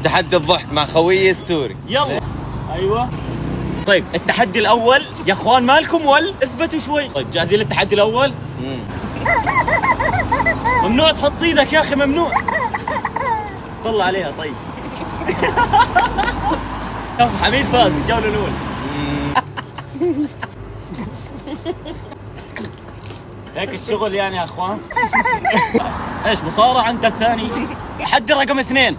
تحدي الضحك مع خويي السوري. يلا. ايوه. طيب التحدي الاول يا اخوان، مالكم اثبتوا شوي. طيب جاهزين للتحدي الاول؟ ممنوع تحط ايدك يا اخي، ممنوع. طلع عليها. طيب حميد فاز بالجوله الاولى. هيك الشغل يعني يا اخوان. ايش مصارعة انت الثاني؟ تحدي رقم 2.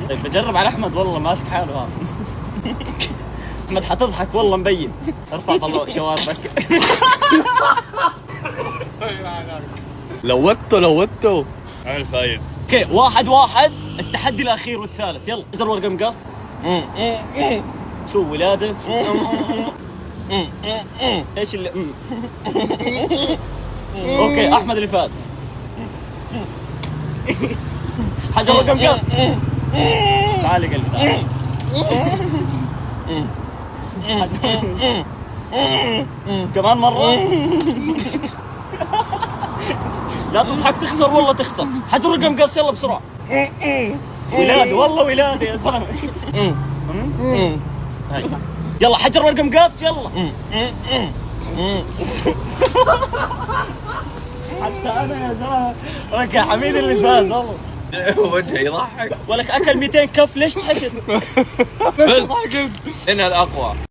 طيب بجرب على احمد، والله ماسك حاله هذا. احمد حتضحك والله مبين. ارفع طلع شواربك. لوتو انا الفايز. اوكي 1-1. التحدي الاخير والثالث. يلا اجر ورقه مقص. شو ولاده؟ ايش اللي اوكي احمد اللي فاز. حجر ورقه مقص. تعال يا قلبي تعال. كمان مرة. لا تضحك تخسر والله تخسر. حجر ورقه مقص يلا بسرعة. ولاد والله ولاد يا زلمة. يلا حجر ورقه مقص يلا. حتى انا يا زلمة. اوكي حميد اللي فاز والله. وجهه يضحك. ولك اكل 200 كف ليش ضحكت؟ بس ضحكت. انا الاقوى.